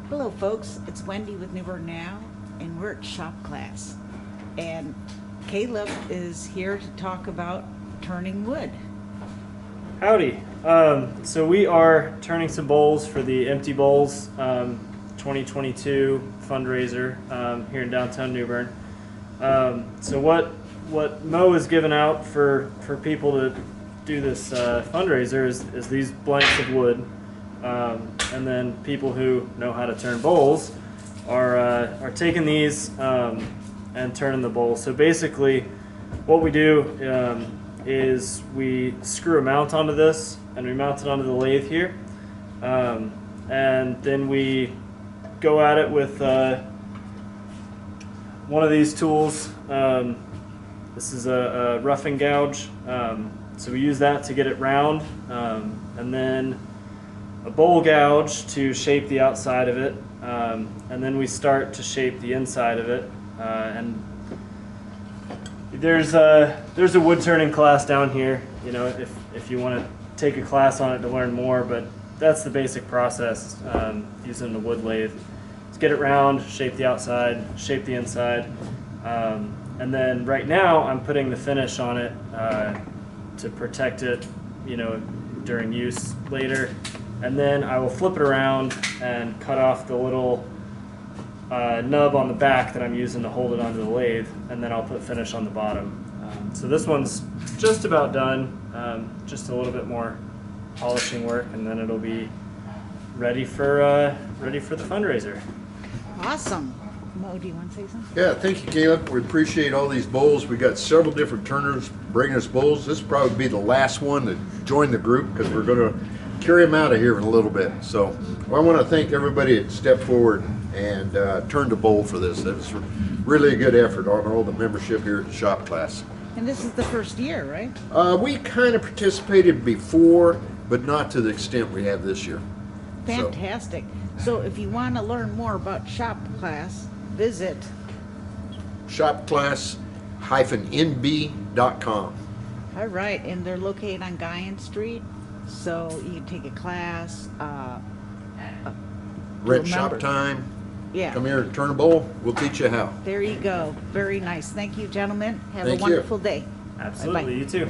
Hello folks, it's Wendy with New Bern Now, and we're at shop class. And Caleb is here to talk about turning wood. Howdy. So we are turning some bowls for the Empty Bowls 2022 fundraiser here in downtown New Bern. So what Mo has given out for people to do this fundraiser is these blanks of wood. And then people who know how to turn bowls are taking these and turning the bowls. So basically, what we do is we screw a mount onto this, and we mount it onto the lathe here, and then we go at it with one of these tools. This is a roughing gouge, so we use that to get it round, and then a bowl gouge to shape the outside of it, and then we start to shape the inside of it. And there's a wood turning class down here, you know, if you want to take a class on it to learn more, but that's the basic process using the wood lathe. Let's get it round, shape the outside, shape the inside, and then right now I'm putting the finish on it to protect it, you know, during use later. And then I will flip it around and cut off the little nub on the back that I'm using to hold it onto the lathe, and then I'll put finish on the bottom. So this one's just about done, just a little bit more polishing work, and then it'll be ready for the fundraiser. Awesome. Mo, do you want to say something? Yeah, thank you, Caleb. We appreciate all these bowls. We got several different turners bringing us bowls. This will probably be the last one to join the group because we're going to carry them out of here in a little bit. So I want to thank everybody that stepped forward and turned a bowl for this. That was really a good effort on all the membership here at the shop class. And this is the first year, right? We kind of participated before, but not to the extent we have this year. Fantastic. So if you want to learn more about shop class, visit shopclass-nb.com. All right, and they're located on Guion Street, so you can take a class, Rent shop time. Yeah. Come here and turn a bowl. We'll teach you how. There you go. Very nice. Thank you, gentlemen. Have Thank a wonderful day. Absolutely, Bye-bye. you too.